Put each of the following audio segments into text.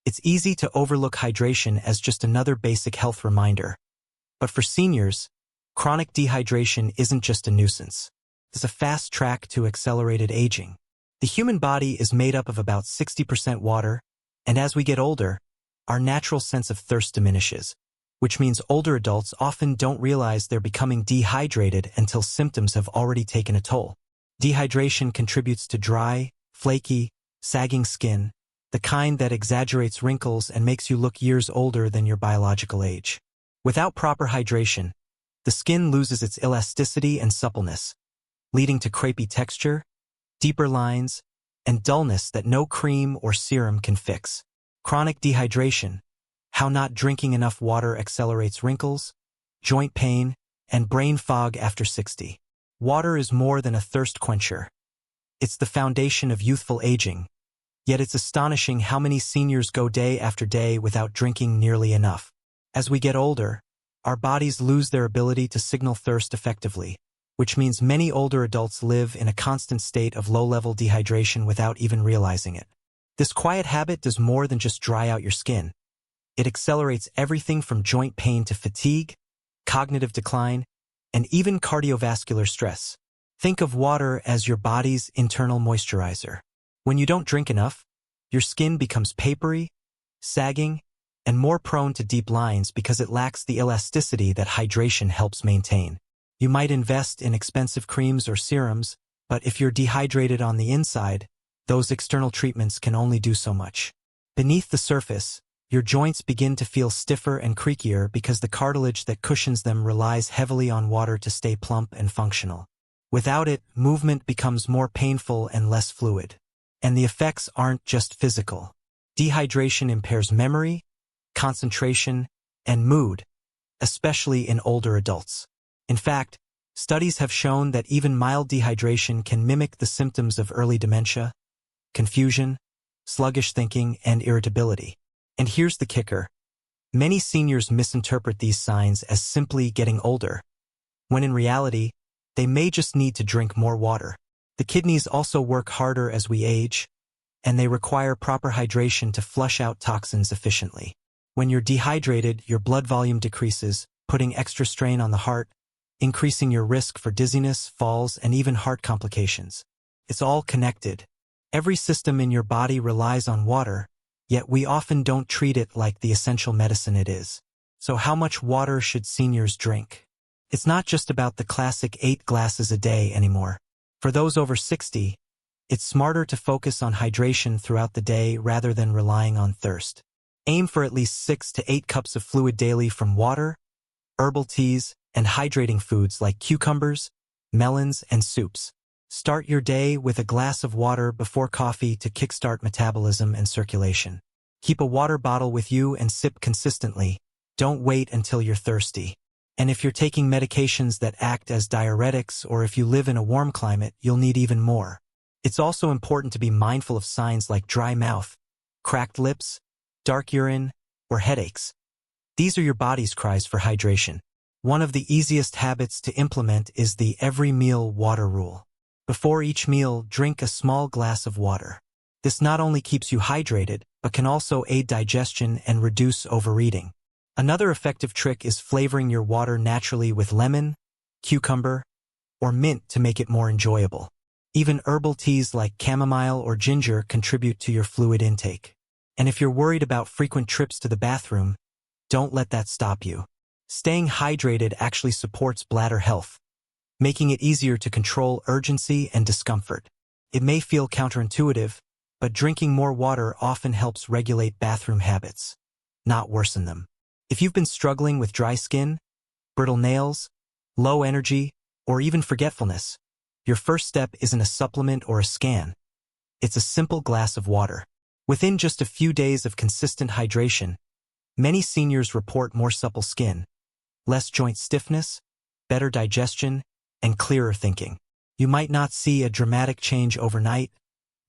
It's easy to overlook hydration as just another basic health reminder. But for seniors, chronic dehydration isn't just a nuisance. It's a fast track to accelerated aging. The human body is made up of about 60% water, and as we get older, our natural sense of thirst diminishes, which means older adults often don't realize they're becoming dehydrated until symptoms have already taken a toll. Dehydration contributes to dry, flaky, sagging skin, the kind that exaggerates wrinkles and makes you look years older than your biological age. Without proper hydration, the skin loses its elasticity and suppleness, leading to crepey texture, deeper lines, and dullness that no cream or serum can fix. Chronic dehydration, how not drinking enough water accelerates wrinkles, joint pain, and brain fog after 60. Water is more than a thirst quencher. It's the foundation of youthful aging, yet it's astonishing how many seniors go day after day without drinking nearly enough. As we get older, our bodies lose their ability to signal thirst effectively, which means many older adults live in a constant state of low-level dehydration without even realizing it. This quiet habit does more than just dry out your skin. It accelerates everything from joint pain to fatigue, cognitive decline, and even cardiovascular stress. Think of water as your body's internal moisturizer. When you don't drink enough, your skin becomes papery, sagging, and more prone to deep lines because it lacks the elasticity that hydration helps maintain. You might invest in expensive creams or serums, but if you're dehydrated on the inside, those external treatments can only do so much. Beneath the surface, your joints begin to feel stiffer and creakier because the cartilage that cushions them relies heavily on water to stay plump and functional. Without it, movement becomes more painful and less fluid. And the effects aren't just physical. Dehydration impairs memory, concentration, and mood, especially in older adults. In fact, studies have shown that even mild dehydration can mimic the symptoms of early dementia, confusion, sluggish thinking, and irritability. And here's the kicker. Many seniors misinterpret these signs as simply getting older, when in reality, they may just need to drink more water. The kidneys also work harder as we age, and they require proper hydration to flush out toxins efficiently. When you're dehydrated, your blood volume decreases, putting extra strain on the heart, increasing your risk for dizziness, falls, and even heart complications. It's all connected. Every system in your body relies on water, yet we often don't treat it like the essential medicine it is. So how much water should seniors drink? It's not just about the classic 8 glasses a day anymore. For those over 60, it's smarter to focus on hydration throughout the day rather than relying on thirst. Aim for at least 6 to 8 cups of fluid daily from water, herbal teas, and hydrating foods like cucumbers, melons, and soups. Start your day with a glass of water before coffee to kickstart metabolism and circulation. Keep a water bottle with you and sip consistently. Don't wait until you're thirsty. And if you're taking medications that act as diuretics or if you live in a warm climate, you'll need even more. It's also important to be mindful of signs like dry mouth, cracked lips, dark urine, or headaches. These are your body's cries for hydration. One of the easiest habits to implement is the every meal water rule. Before each meal, drink a small glass of water. This not only keeps you hydrated, but can also aid digestion and reduce overeating. Another effective trick is flavoring your water naturally with lemon, cucumber, or mint to make it more enjoyable. Even herbal teas like chamomile or ginger contribute to your fluid intake. And if you're worried about frequent trips to the bathroom, don't let that stop you. Staying hydrated actually supports bladder health, making it easier to control urgency and discomfort. It may feel counterintuitive, but drinking more water often helps regulate bathroom habits, not worsen them. If you've been struggling with dry skin, brittle nails, low energy, or even forgetfulness, your first step isn't a supplement or a scan. It's a simple glass of water. Within just a few days of consistent hydration, many seniors report more supple skin, less joint stiffness, better digestion, and clearer thinking. You might not see a dramatic change overnight,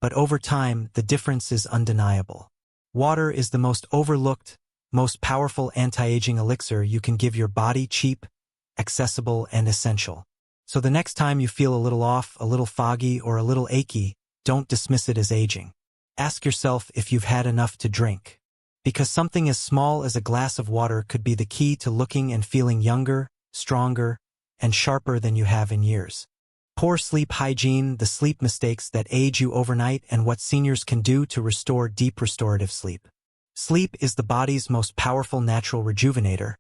but over time, the difference is undeniable. Water is the most overlooked, most powerful anti-aging elixir you can give your body, cheap, accessible, and essential. So the next time you feel a little off, a little foggy, or a little achy, don't dismiss it as aging. Ask yourself if you've had enough to drink. because something as small as a glass of water could be the key to looking and feeling younger, stronger, and sharper than you have in years. Poor sleep hygiene, the sleep mistakes that age you overnight, and what seniors can do to restore deep restorative sleep. Sleep is the body's most powerful natural rejuvenator,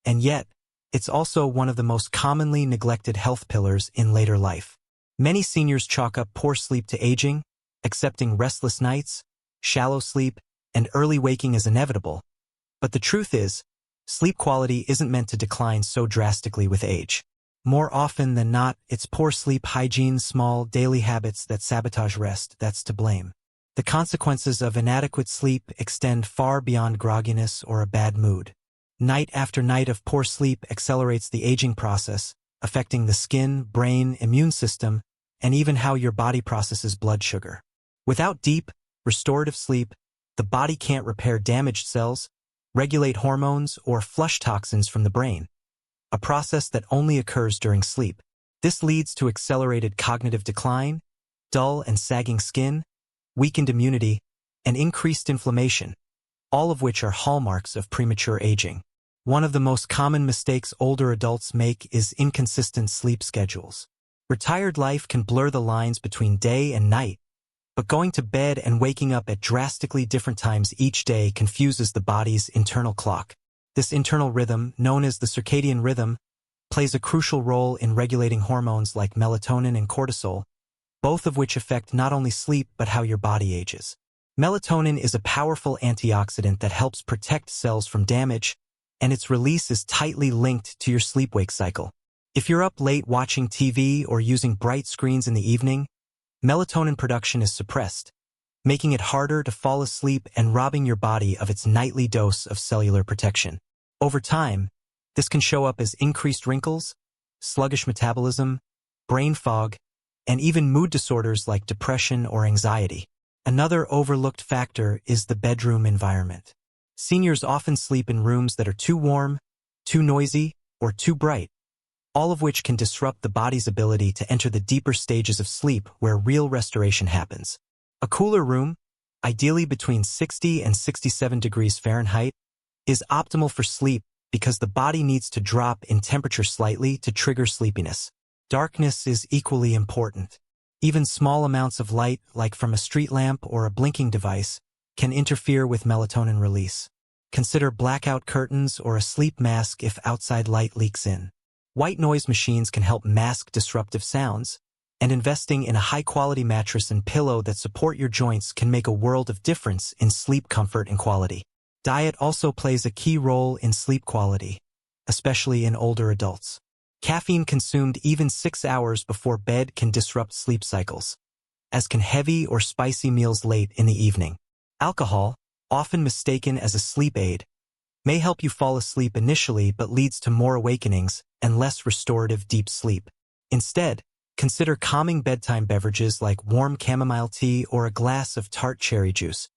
and yet, it's also one of the most commonly neglected health pillars in later life. Many seniors chalk up poor sleep to aging, accepting restless nights, shallow sleep, and early waking as inevitable. But the truth is, sleep quality isn't meant to decline so drastically with age. More often than not, it's poor sleep hygiene, small daily habits that sabotage rest, that's to blame. The consequences of inadequate sleep extend far beyond grogginess or a bad mood. Night after night of poor sleep accelerates the aging process, affecting the skin, brain, immune system, and even how your body processes blood sugar. Without deep, restorative sleep, the body can't repair damaged cells, regulate hormones, or flush toxins from the brain, a process that only occurs during sleep. This leads to accelerated cognitive decline, dull and sagging skin, weakened immunity, and increased inflammation, all of which are hallmarks of premature aging. One of the most common mistakes older adults make is inconsistent sleep schedules. Retired life can blur the lines between day and night, but going to bed and waking up at drastically different times each day confuses the body's internal clock. This internal rhythm, known as the circadian rhythm, plays a crucial role in regulating hormones like melatonin and cortisol, both of which affect not only sleep but how your body ages. Melatonin is a powerful antioxidant that helps protect cells from damage, and its release is tightly linked to your sleep-wake cycle. If you're up late watching TV or using bright screens in the evening, melatonin production is suppressed, making it harder to fall asleep and robbing your body of its nightly dose of cellular protection. Over time, this can show up as increased wrinkles, sluggish metabolism, brain fog, and even mood disorders like depression or anxiety. Another overlooked factor is the bedroom environment. Seniors often sleep in rooms that are too warm, too noisy, or too bright, all of which can disrupt the body's ability to enter the deeper stages of sleep where real restoration happens. A cooler room, ideally between 60 and 67 degrees Fahrenheit, is optimal for sleep because the body needs to drop in temperature slightly to trigger sleepiness. Darkness is equally important. Even small amounts of light, like from a street lamp or a blinking device, can interfere with melatonin release. Consider blackout curtains or a sleep mask if outside light leaks in. White noise machines can help mask disruptive sounds, and investing in a high-quality mattress and pillow that support your joints can make a world of difference in sleep comfort and quality. Diet also plays a key role in sleep quality, especially in older adults. Caffeine consumed even 6 hours before bed can disrupt sleep cycles, as can heavy or spicy meals late in the evening. Alcohol, often mistaken as a sleep aid, may help you fall asleep initially but leads to more awakenings and less restorative deep sleep. Instead, consider calming bedtime beverages like warm chamomile tea or a glass of tart cherry juice,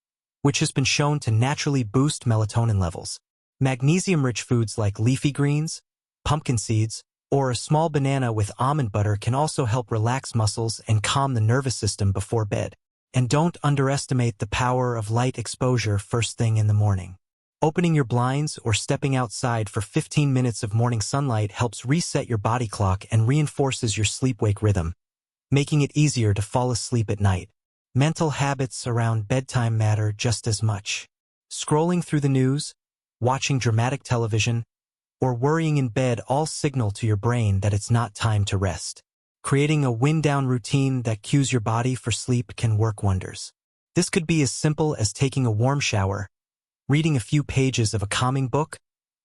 which has been shown to naturally boost melatonin levels. Magnesium-rich foods like leafy greens, pumpkin seeds, or a small banana with almond butter can also help relax muscles and calm the nervous system before bed. And don't underestimate the power of light exposure first thing in the morning. Opening your blinds or stepping outside for 15 minutes of morning sunlight helps reset your body clock and reinforces your sleep-wake rhythm, making it easier to fall asleep at night. Mental habits around bedtime matter just as much. Scrolling through the news, watching dramatic television, or worrying in bed all signal to your brain that it's not time to rest. Creating a wind-down routine that cues your body for sleep can work wonders. This could be as simple as taking a warm shower, reading a few pages of a calming book,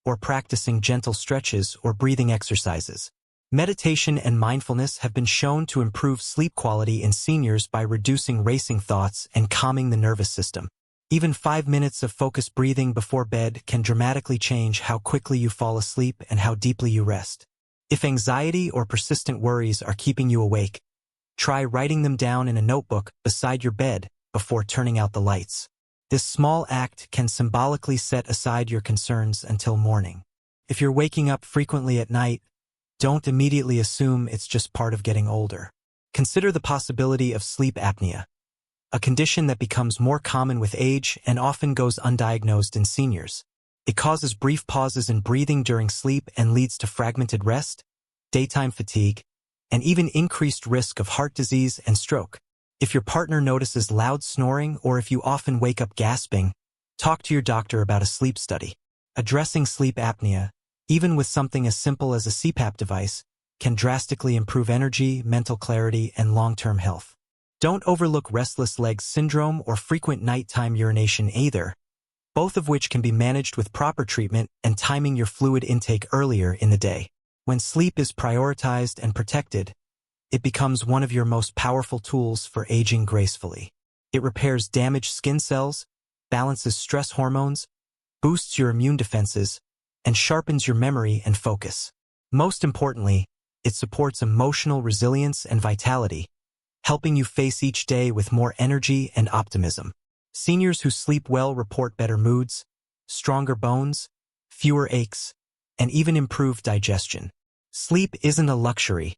or practicing gentle stretches or breathing exercises. Meditation and mindfulness have been shown to improve sleep quality in seniors by reducing racing thoughts and calming the nervous system. Even 5 minutes of focused breathing before bed can dramatically change how quickly you fall asleep and how deeply you rest. If anxiety or persistent worries are keeping you awake, try writing them down in a notebook beside your bed before turning out the lights. This small act can symbolically set aside your concerns until morning. If you're waking up frequently at night, don't immediately assume it's just part of getting older. Consider the possibility of sleep apnea, a condition that becomes more common with age and often goes undiagnosed in seniors. It causes brief pauses in breathing during sleep and leads to fragmented rest, daytime fatigue, and even increased risk of heart disease and stroke. If your partner notices loud snoring or if you often wake up gasping, talk to your doctor about a sleep study. Addressing sleep apnea, even with something as simple as a CPAP device, can drastically improve energy, mental clarity, and long-term health. Don't overlook restless leg syndrome or frequent nighttime urination either, both of which can be managed with proper treatment and timing your fluid intake earlier in the day. When sleep is prioritized and protected, it becomes one of your most powerful tools for aging gracefully. It repairs damaged skin cells, balances stress hormones, boosts your immune defenses, and sharpens your memory and focus. Most importantly, it supports emotional resilience and vitality, helping you face each day with more energy and optimism. Seniors who sleep well report better moods, stronger bones, fewer aches, and even improved digestion. Sleep isn't a luxury.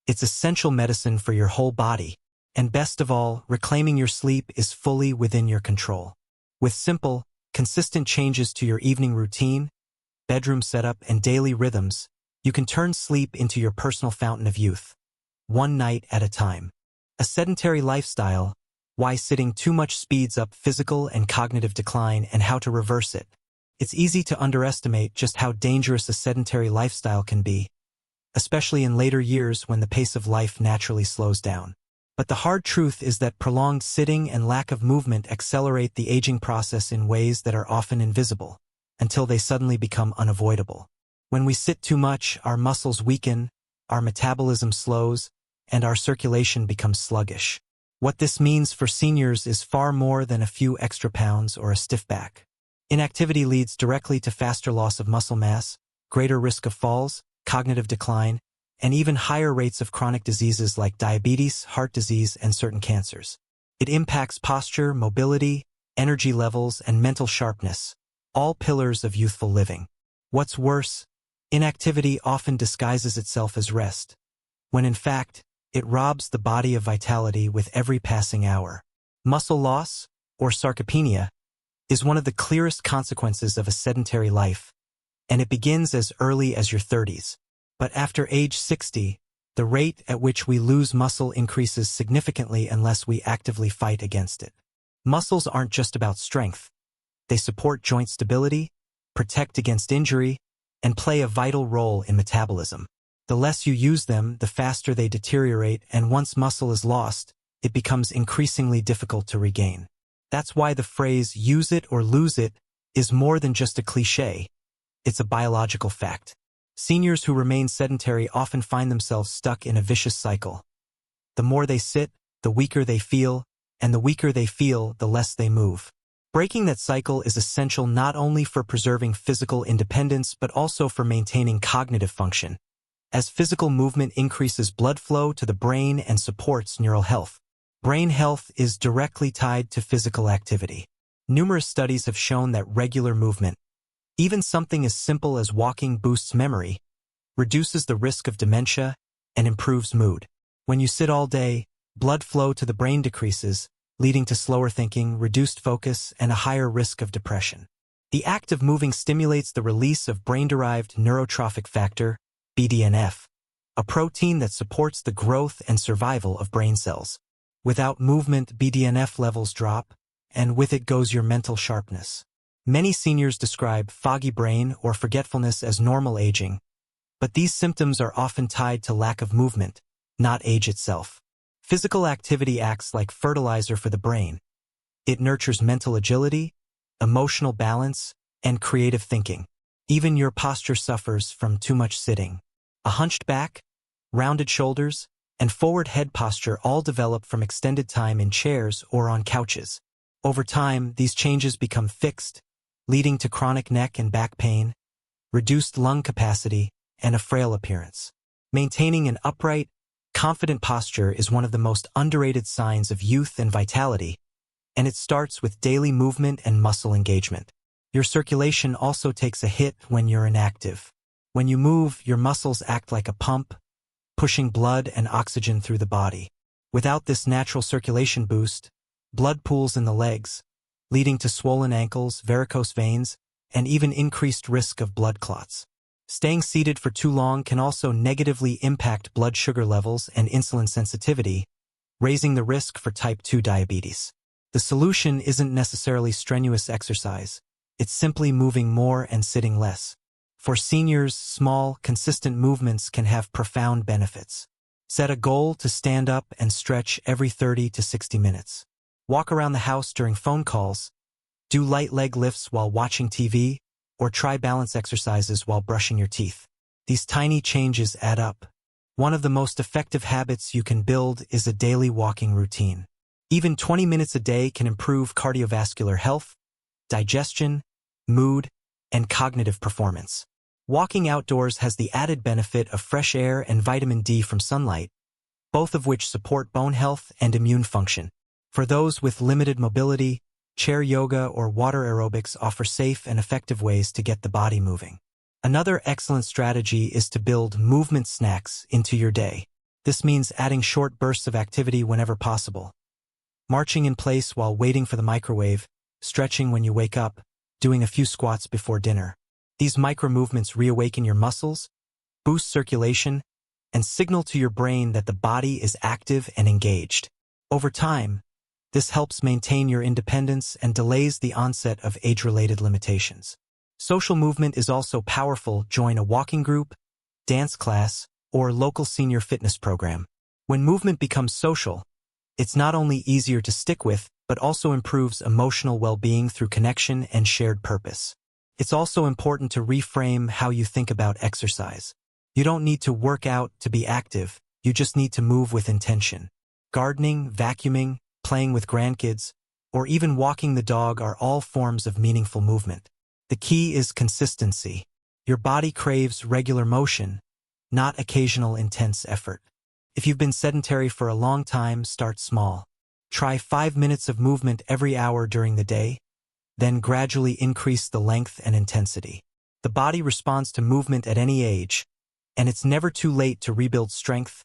It's essential medicine for your whole body. And best of all, reclaiming your sleep is fully within your control. With simple, consistent changes to your evening routine, bedroom setup, and daily rhythms, you can turn sleep into your personal fountain of youth, one night at a time. A sedentary lifestyle, why sitting too much speeds up physical and cognitive decline and how to reverse it. It's easy to underestimate just how dangerous a sedentary lifestyle can be, especially in later years when the pace of life naturally slows down. But the hard truth is that prolonged sitting and lack of movement accelerate the aging process in ways that are often invisible, until they suddenly become unavoidable. When we sit too much, our muscles weaken, our metabolism slows, and our circulation becomes sluggish. What this means for seniors is far more than a few extra pounds or a stiff back. Inactivity leads directly to faster loss of muscle mass, greater risk of falls, cognitive decline, and even higher rates of chronic diseases like diabetes, heart disease, and certain cancers. It impacts posture, mobility, energy levels, and mental sharpness, all pillars of youthful living. What's worse, inactivity often disguises itself as rest, when in fact, it robs the body of vitality with every passing hour. Muscle loss, or sarcopenia, is one of the clearest consequences of a sedentary life, and it begins as early as your 30s. But after age 60, the rate at which we lose muscle increases significantly unless we actively fight against it. Muscles aren't just about strength. They support joint stability, protect against injury, and play a vital role in metabolism. The less you use them, the faster they deteriorate, and once muscle is lost, it becomes increasingly difficult to regain. That's why the phrase "use it or lose it" is more than just a cliché. It's a biological fact. Seniors who remain sedentary often find themselves stuck in a vicious cycle. The more they sit, the weaker they feel, and the weaker they feel, the less they move. Breaking that cycle is essential not only for preserving physical independence but also for maintaining cognitive function, as physical movement increases blood flow to the brain and supports neural health. Brain health is directly tied to physical activity. Numerous studies have shown that regular movement, even something as simple as walking, boosts memory, reduces the risk of dementia, and improves mood. When you sit all day, blood flow to the brain decreases, leading to slower thinking, reduced focus, and a higher risk of depression. The act of moving stimulates the release of brain-derived neurotrophic factor, BDNF, a protein that supports the growth and survival of brain cells. Without movement, BDNF levels drop, and with it goes your mental sharpness. Many seniors describe foggy brain or forgetfulness as normal aging, but these symptoms are often tied to lack of movement, not age itself. Physical activity acts like fertilizer for the brain. It nurtures mental agility, emotional balance, and creative thinking. Even your posture suffers from too much sitting. A hunched back, rounded shoulders, and forward head posture all develop from extended time in chairs or on couches. Over time, these changes become fixed, leading to chronic neck and back pain, reduced lung capacity, and a frail appearance. Maintaining an upright, confident posture is one of the most underrated signs of youth and vitality, and it starts with daily movement and muscle engagement. Your circulation also takes a hit when you're inactive. When you move, your muscles act like a pump, pushing blood and oxygen through the body. Without this natural circulation boost, blood pools in the legs, leading to swollen ankles, varicose veins, and even increased risk of blood clots. Staying seated for too long can also negatively impact blood sugar levels and insulin sensitivity, raising the risk for type 2 diabetes. The solution isn't necessarily strenuous exercise. It's simply moving more and sitting less. For seniors, small, consistent movements can have profound benefits. Set a goal to stand up and stretch every 30 to 60 minutes. Walk around the house during phone calls, do light leg lifts while watching TV, or try balance exercises while brushing your teeth. These tiny changes add up. One of the most effective habits you can build is a daily walking routine. Even 20 minutes a day can improve cardiovascular health, digestion, mood, and cognitive performance. Walking outdoors has the added benefit of fresh air and vitamin D from sunlight, both of which support bone health and immune function. For those with limited mobility, chair yoga or water aerobics offer safe and effective ways to get the body moving. Another excellent strategy is to build movement snacks into your day. This means adding short bursts of activity whenever possible. Marching in place while waiting for the microwave, stretching when you wake up, doing a few squats before dinner. These micro-movements reawaken your muscles, boost circulation, and signal to your brain that the body is active and engaged. Over time, this helps maintain your independence and delays the onset of age-related limitations. Social movement is also powerful. Join a walking group, dance class, or local senior fitness program. When movement becomes social, it's not only easier to stick with, but also improves emotional well-being through connection and shared purpose. It's also important to reframe how you think about exercise. You don't need to work out to be active, you just need to move with intention. Gardening, vacuuming, playing with grandkids, or even walking the dog are all forms of meaningful movement. The key is consistency. Your body craves regular motion, not occasional intense effort. If you've been sedentary for a long time, start small. Try 5 minutes of movement every hour during the day, then gradually increase the length and intensity. The body responds to movement at any age, and it's never too late to rebuild strength,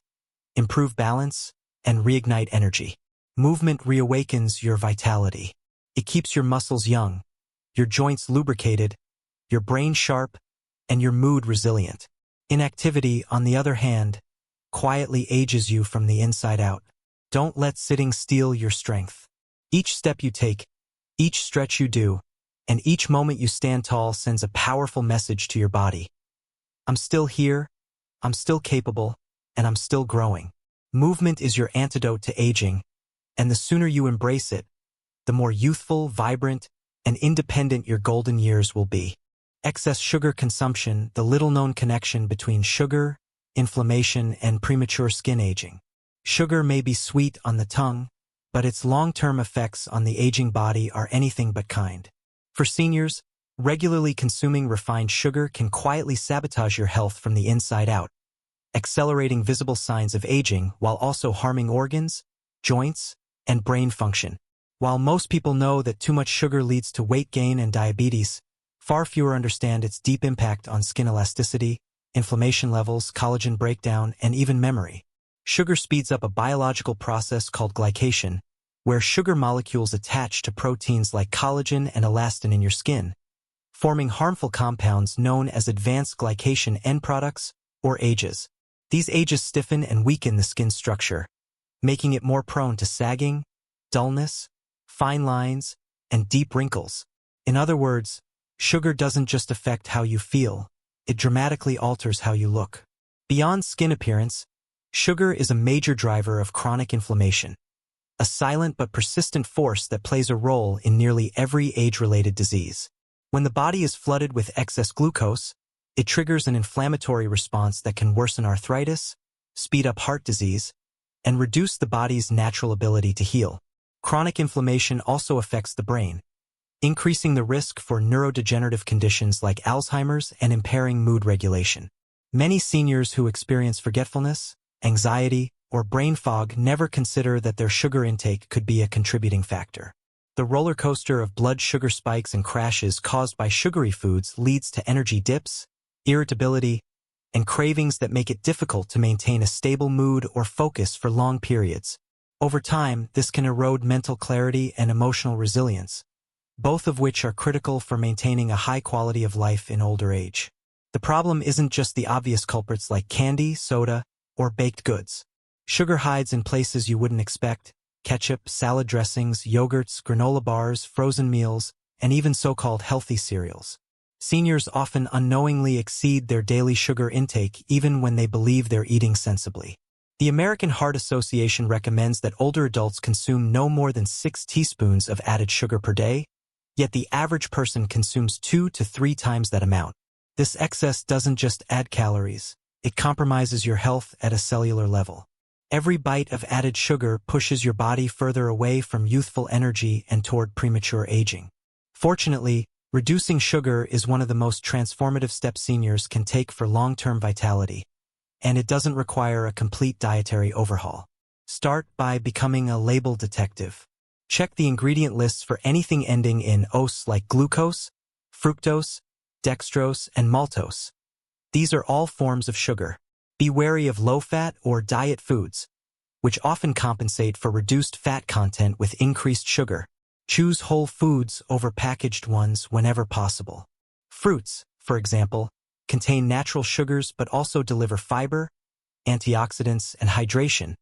improve balance, and reignite energy. Movement reawakens your vitality. It keeps your muscles young, your joints lubricated, your brain sharp, and your mood resilient. Inactivity, on the other hand, quietly ages you from the inside out. Don't let sitting steal your strength. Each step you take, each stretch you do, and each moment you stand tall sends a powerful message to your body. I'm still here, I'm still capable, and I'm still growing. Movement is your antidote to aging, and the sooner you embrace it, the more youthful, vibrant, and independent your golden years will be. Excess sugar consumption, the little-known connection between sugar, inflammation, and premature skin aging. Sugar may be sweet on the tongue, but its long-term effects on the aging body are anything but kind. For seniors, regularly consuming refined sugar can quietly sabotage your health from the inside out, accelerating visible signs of aging while also harming organs, joints, and brain function. While most people know that too much sugar leads to weight gain and diabetes, far fewer understand its deep impact on skin elasticity, inflammation levels, collagen breakdown, and even memory. Sugar speeds up a biological process called glycation, where sugar molecules attach to proteins like collagen and elastin in your skin, forming harmful compounds known as advanced glycation end products, or AGEs. These AGEs stiffen and weaken the skin structure, making it more prone to sagging, dullness, fine lines, and deep wrinkles. In other words, sugar doesn't just affect how you feel, it dramatically alters how you look. Beyond skin appearance, sugar is a major driver of chronic inflammation, a silent but persistent force that plays a role in nearly every age-related disease. When the body is flooded with excess glucose, it triggers an inflammatory response that can worsen arthritis, speed up heart disease, and reduce the body's natural ability to heal. Chronic inflammation also affects the brain, increasing the risk for neurodegenerative conditions like Alzheimer's and impairing mood regulation. Many seniors who experience forgetfulness, anxiety, or brain fog never consider that their sugar intake could be a contributing factor. The roller coaster of blood sugar spikes and crashes caused by sugary foods leads to energy dips, irritability, and cravings that make it difficult to maintain a stable mood or focus for long periods. Over time, this can erode mental clarity and emotional resilience, both of which are critical for maintaining a high quality of life in older age. The problem isn't just the obvious culprits like candy, soda, or baked goods. Sugar hides in places you wouldn't expect: ketchup, salad dressings, yogurts, granola bars, frozen meals, and even so-called healthy cereals. Seniors often unknowingly exceed their daily sugar intake even when they believe they're eating sensibly. The American Heart Association recommends that older adults consume no more than 6 teaspoons of added sugar per day, yet the average person consumes 2 to 3 times that amount. This excess doesn't just add calories, it compromises your health at a cellular level. Every bite of added sugar pushes your body further away from youthful energy and toward premature aging. Fortunately, reducing sugar is one of the most transformative steps seniors can take for long-term vitality, and it doesn't require a complete dietary overhaul. Start by becoming a label detective. Check the ingredient lists for anything ending in "ose" like glucose, fructose, dextrose, and maltose. These are all forms of sugar. Be wary of low-fat or diet foods, which often compensate for reduced fat content with increased sugar. Choose whole foods over packaged ones whenever possible. Fruits, for example, contain natural sugars but also deliver fiber, antioxidants, and hydration,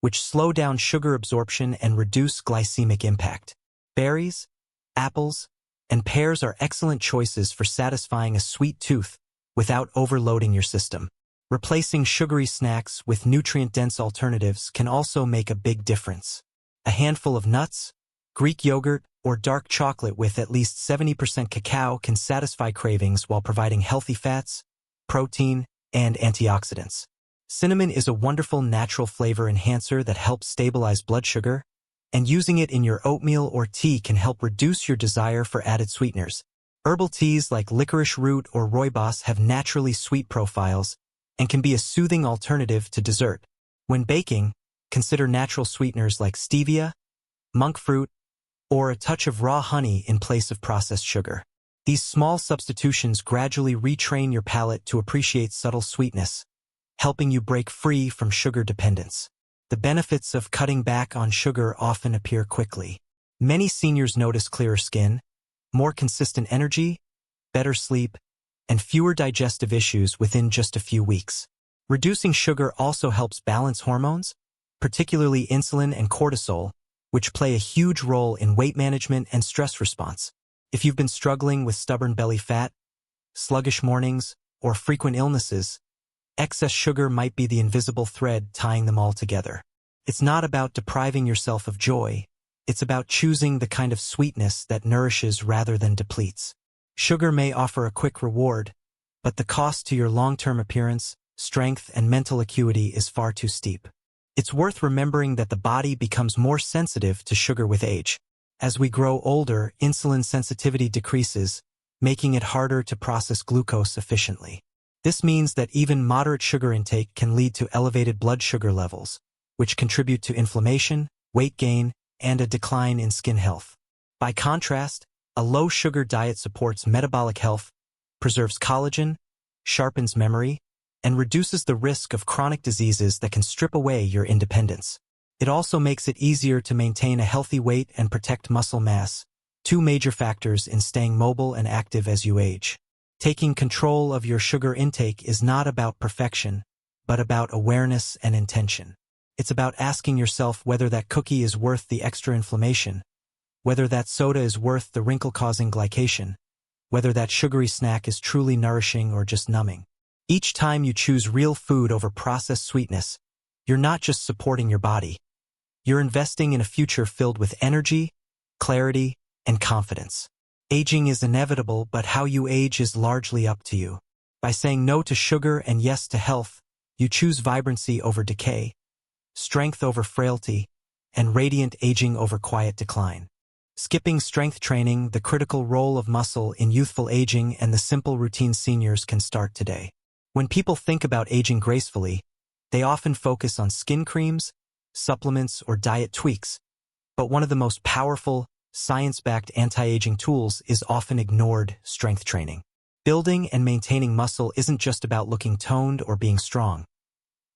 which slow down sugar absorption and reduce glycemic impact. Berries, apples, and pears are excellent choices for satisfying a sweet tooth without overloading your system. Replacing sugary snacks with nutrient-dense alternatives can also make a big difference. A handful of nuts, Greek yogurt, or dark chocolate with at least 70% cacao can satisfy cravings while providing healthy fats, protein, and antioxidants. Cinnamon is a wonderful natural flavor enhancer that helps stabilize blood sugar, and using it in your oatmeal or tea can help reduce your desire for added sweeteners. Herbal teas like licorice root or rooibos have naturally sweet profiles and can be a soothing alternative to dessert. When baking, consider natural sweeteners like stevia, monk fruit, or a touch of raw honey in place of processed sugar. These small substitutions gradually retrain your palate to appreciate subtle sweetness, helping you break free from sugar dependence. The benefits of cutting back on sugar often appear quickly. Many seniors notice clearer skin, more consistent energy, better sleep, and fewer digestive issues within just a few weeks. Reducing sugar also helps balance hormones, particularly insulin and cortisol, which play a huge role in weight management and stress response. If you've been struggling with stubborn belly fat, sluggish mornings, or frequent illnesses, excess sugar might be the invisible thread tying them all together. It's not about depriving yourself of joy. It's about choosing the kind of sweetness that nourishes rather than depletes. Sugar may offer a quick reward, but the cost to your long-term appearance, strength, and mental acuity is far too steep. It's worth remembering that the body becomes more sensitive to sugar with age. As we grow older, insulin sensitivity decreases, making it harder to process glucose efficiently. This means that even moderate sugar intake can lead to elevated blood sugar levels, which contribute to inflammation, weight gain, and a decline in skin health. By contrast, a low-sugar diet supports metabolic health, preserves collagen, sharpens memory, and reduces the risk of chronic diseases that can strip away your independence. It also makes it easier to maintain a healthy weight and protect muscle mass, two major factors in staying mobile and active as you age. Taking control of your sugar intake is not about perfection, but about awareness and intention. It's about asking yourself whether that cookie is worth the extra inflammation, whether that soda is worth the wrinkle-causing glycation, whether that sugary snack is truly nourishing or just numbing. Each time you choose real food over processed sweetness, you're not just supporting your body. You're investing in a future filled with energy, clarity, and confidence. Aging is inevitable, but how you age is largely up to you. By saying no to sugar and yes to health, you choose vibrancy over decay, strength over frailty, and radiant aging over quiet decline. Skipping strength training, the critical role of muscle in youthful aging, and the simple routines seniors can start today. When people think about aging gracefully, they often focus on skin creams, supplements, or diet tweaks, but one of the most powerful, science-backed anti-aging tools is often ignored: strength training. Building and maintaining muscle isn't just about looking toned or being strong.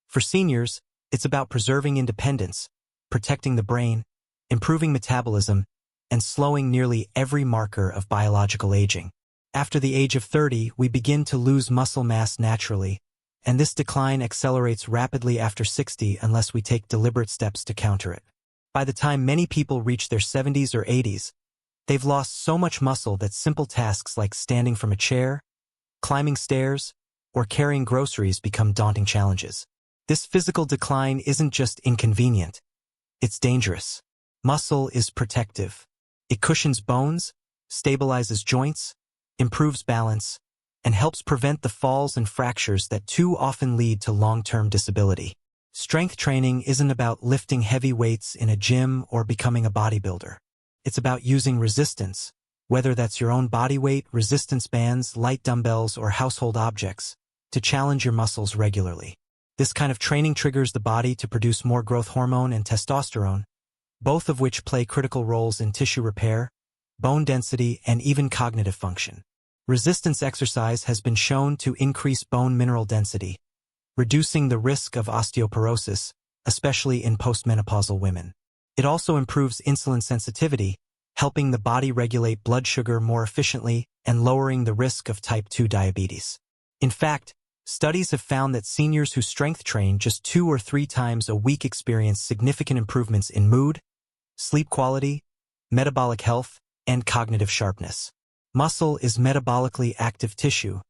For seniors, it's about preserving independence, protecting the brain, improving metabolism, and slowing nearly every marker of biological aging. After the age of 30, we begin to lose muscle mass naturally, and this decline accelerates rapidly after 60 unless we take deliberate steps to counter it. By the time many people reach their 70s or 80s, they've lost so much muscle that simple tasks like standing from a chair, climbing stairs, or carrying groceries become daunting challenges. This physical decline isn't just inconvenient, it's dangerous. Muscle is protective. It cushions bones, stabilizes joints, improves balance, and helps prevent the falls and fractures that too often lead to long-term disability. Strength training isn't about lifting heavy weights in a gym or becoming a bodybuilder. It's about using resistance, whether that's your own body weight, resistance bands, light dumbbells, or household objects, to challenge your muscles regularly. This kind of training triggers the body to produce more growth hormone and testosterone, both of which play critical roles in tissue repair, bone density, and even cognitive function. Resistance exercise has been shown to increase bone mineral density, reducing the risk of osteoporosis, especially in postmenopausal women. It also improves insulin sensitivity, helping the body regulate blood sugar more efficiently and lowering the risk of type 2 diabetes. In fact, studies have found that seniors who strength train just 2 or 3 times a week experience significant improvements in mood, sleep quality, metabolic health, and cognitive sharpness. Muscle is metabolically active tissue,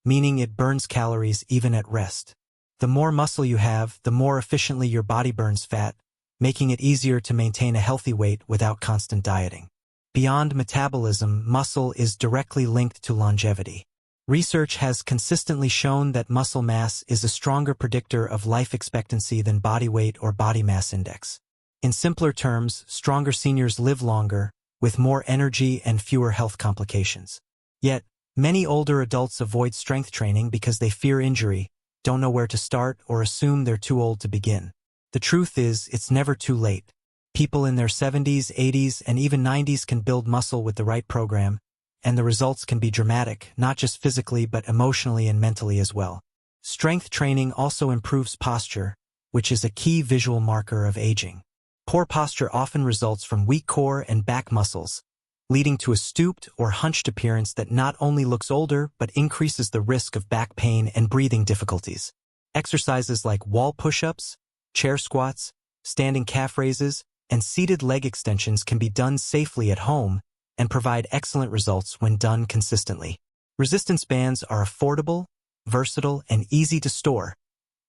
meaning it burns calories even at rest. The more muscle you have, the more efficiently your body burns fat, making it easier to maintain a healthy weight without constant dieting. Beyond metabolism, muscle is directly linked to longevity. Research has consistently shown that muscle mass is a stronger predictor of life expectancy than body weight or body mass index. In simpler terms, stronger seniors live longer, with more energy and fewer health complications. Yet, many older adults avoid strength training because they fear injury, don't know where to start, or assume they're too old to begin. The truth is, it's never too late. People in their 70s, 80s, and even 90s can build muscle with the right program, and the results can be dramatic, not just physically but emotionally and mentally as well. Strength training also improves posture, which is a key visual marker of aging. Poor posture often results from weak core and back muscles, leading to a stooped or hunched appearance that not only looks older but increases the risk of back pain and breathing difficulties. Exercises like wall push-ups, chair squats, standing calf raises, and seated leg extensions can be done safely at home and provide excellent results when done consistently. Resistance bands are affordable, versatile, and easy to store,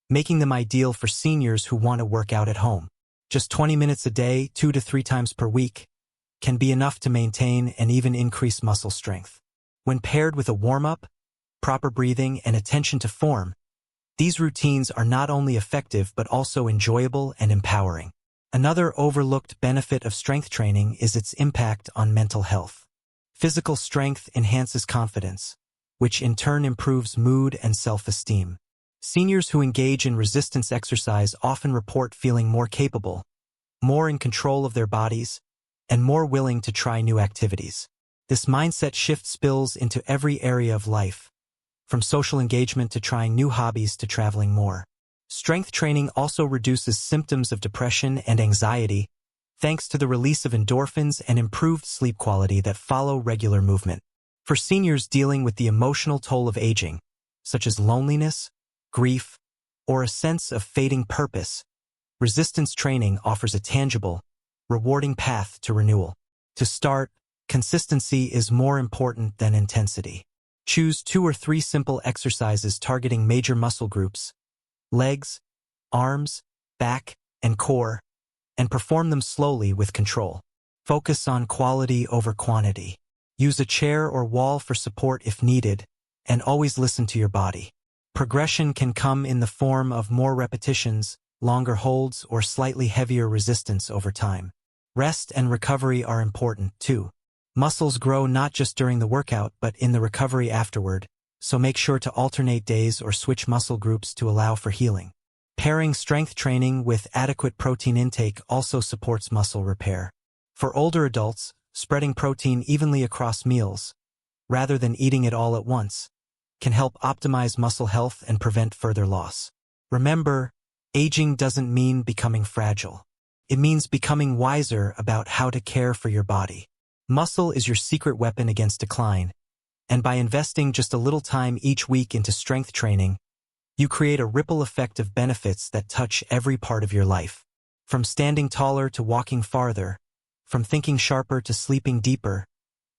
making them ideal for seniors who want to work out at home. Just 20 minutes a day, 2 to 3 times per week, can be enough to maintain and even increase muscle strength. When paired with a warm-up, proper breathing, and attention to form, these routines are not only effective but also enjoyable and empowering. Another overlooked benefit of strength training is its impact on mental health. Physical strength enhances confidence, which in turn improves mood and self-esteem. Seniors who engage in resistance exercise often report feeling more capable, more in control of their bodies, and more willing to try new activities. This mindset shift spills into every area of life, from social engagement to trying new hobbies to traveling more. Strength training also reduces symptoms of depression and anxiety, thanks to the release of endorphins and improved sleep quality that follow regular movement. For seniors dealing with the emotional toll of aging, such as loneliness, grief, or a sense of fading purpose, resistance training offers a tangible, rewarding path to renewal. To start, consistency is more important than intensity. Choose 2 or 3 simple exercises targeting major muscle groups, legs, arms, back, and core, and perform them slowly with control. Focus on quality over quantity. Use a chair or wall for support if needed, and always listen to your body. Progression can come in the form of more repetitions, longer holds, or slightly heavier resistance over time. Rest and recovery are important, too. Muscles grow not just during the workout but in the recovery afterward, so make sure to alternate days or switch muscle groups to allow for healing. Pairing strength training with adequate protein intake also supports muscle repair. For older adults, spreading protein evenly across meals, rather than eating it all at once, can help optimize muscle health and prevent further loss. Remember, aging doesn't mean becoming fragile. It means becoming wiser about how to care for your body. Muscle is your secret weapon against decline, and by investing just a little time each week into strength training, you create a ripple effect of benefits that touch every part of your life. From standing taller to walking farther, from thinking sharper to sleeping deeper,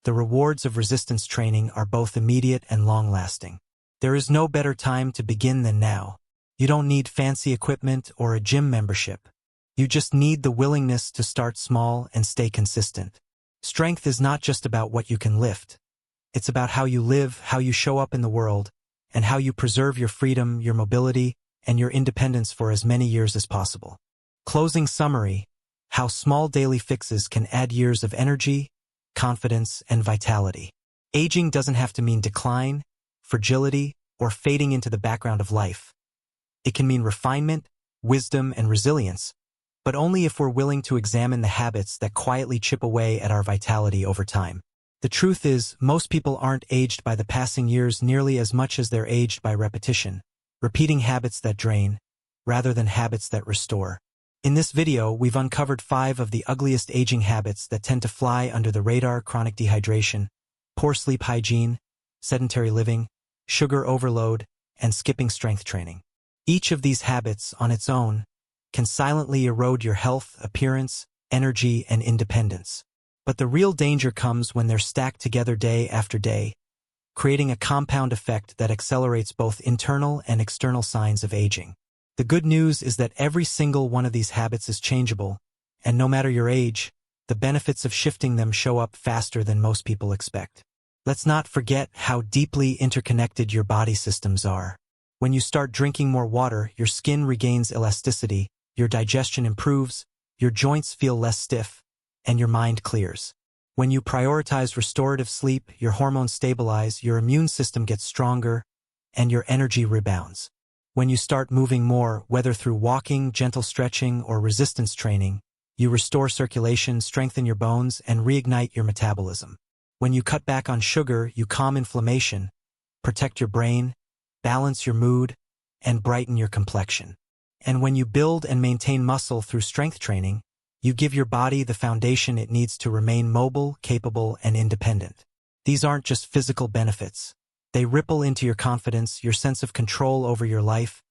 the rewards of resistance training are both immediate and long-lasting. There is no better time to begin than now. You don't need fancy equipment or a gym membership. You just need the willingness to start small and stay consistent. Strength is not just about what you can lift. It's about how you live, how you show up in the world, and how you preserve your freedom, your mobility, and your independence for as many years as possible. Closing summary: how small daily fixes can add years of energy, confidence, and vitality. Aging doesn't have to mean decline, fragility, or fading into the background of life. It can mean refinement, wisdom, and resilience, but only if we're willing to examine the habits that quietly chip away at our vitality over time. The truth is, most people aren't aged by the passing years nearly as much as they're aged by repetition, repeating habits that drain, rather than habits that restore. In this video, we've uncovered 5 of the ugliest aging habits that tend to fly under the radar: chronic dehydration, poor sleep hygiene, sedentary living, sugar overload, and skipping strength training. Each of these habits, on its own, can silently erode your health, appearance, energy, and independence. But the real danger comes when they're stacked together day after day, creating a compound effect that accelerates both internal and external signs of aging. The good news is that every single one of these habits is changeable, and no matter your age, the benefits of shifting them show up faster than most people expect. Let's not forget how deeply interconnected your body systems are. When you start drinking more water, your skin regains elasticity, your digestion improves, your joints feel less stiff, and your mind clears. When you prioritize restorative sleep, your hormones stabilize, your immune system gets stronger, and your energy rebounds. When you start moving more, whether through walking, gentle stretching, or resistance training, you restore circulation, strengthen your bones, and reignite your metabolism. When you cut back on sugar, you calm inflammation, protect your brain, balance your mood, and brighten your complexion. And when you build and maintain muscle through strength training, you give your body the foundation it needs to remain mobile, capable, and independent. These aren't just physical benefits. They ripple into your confidence, your sense of control over your life,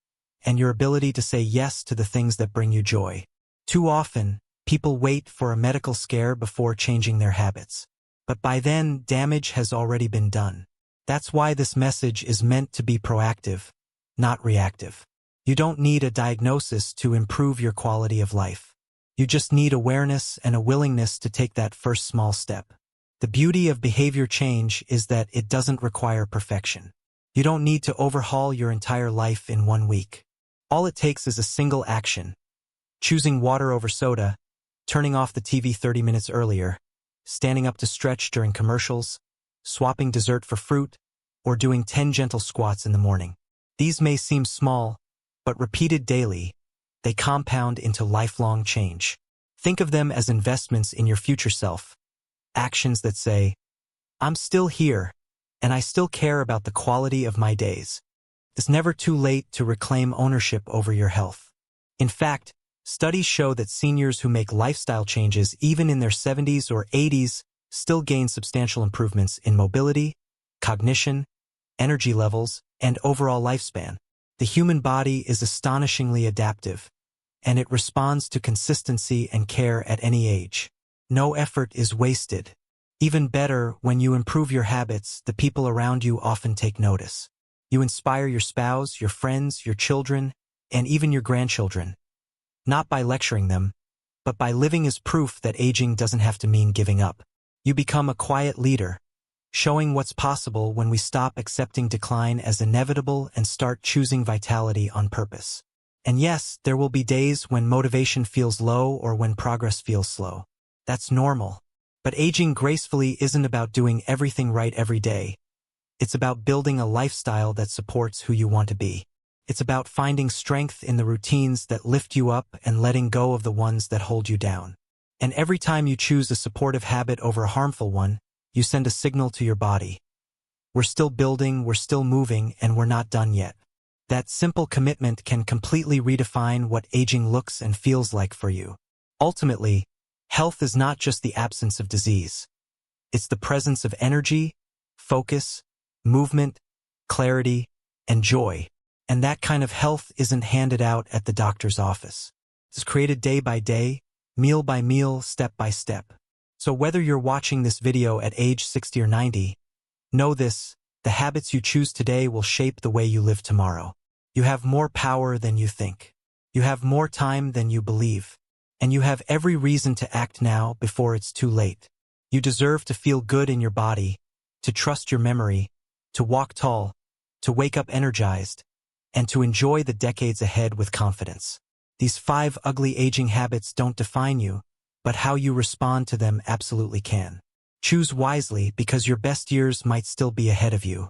and your ability to say yes to the things that bring you joy. Too often, people wait for a medical scare before changing their habits. But by then, damage has already been done. That's why this message is meant to be proactive, not reactive. You don't need a diagnosis to improve your quality of life. You just need awareness and a willingness to take that first small step. The beauty of behavior change is that it doesn't require perfection. You don't need to overhaul your entire life in 1 week. All it takes is a single action: choosing water over soda, turning off the TV 30 minutes earlier, standing up to stretch during commercials, swapping dessert for fruit, or doing 10 gentle squats in the morning. These may seem small, but repeated daily, they compound into lifelong change. Think of them as investments in your future self. Actions that say, "I'm still here, and I still care about the quality of my days." It's never too late to reclaim ownership over your health. In fact, studies show that seniors who make lifestyle changes even in their 70s or 80s still gain substantial improvements in mobility, cognition, energy levels, and overall lifespan. The human body is astonishingly adaptive, and it responds to consistency and care at any age. No effort is wasted. Even better, when you improve your habits, the people around you often take notice. You inspire your spouse, your friends, your children, and even your grandchildren. Not by lecturing them, but by living as proof that aging doesn't have to mean giving up. You become a quiet leader, showing what's possible when we stop accepting decline as inevitable and start choosing vitality on purpose. And yes, there will be days when motivation feels low or when progress feels slow. That's normal. But aging gracefully isn't about doing everything right every day. It's about building a lifestyle that supports who you want to be. It's about finding strength in the routines that lift you up and letting go of the ones that hold you down. And every time you choose a supportive habit over a harmful one, you send a signal to your body. We're still building, we're still moving, and we're not done yet. That simple commitment can completely redefine what aging looks and feels like for you. Ultimately, health is not just the absence of disease. It's the presence of energy, focus, movement, clarity, and joy. And that kind of health isn't handed out at the doctor's office. It's created day by day, meal by meal, step by step. So whether you're watching this video at age 60 or 90, know this: the habits you choose today will shape the way you live tomorrow. You have more power than you think. You have more time than you believe. And you have every reason to act now before it's too late. You deserve to feel good in your body, to trust your memory, to walk tall, to wake up energized, and to enjoy the decades ahead with confidence. These 5 ugly aging habits don't define you, but how you respond to them absolutely can. Choose wisely, because your best years might still be ahead of you.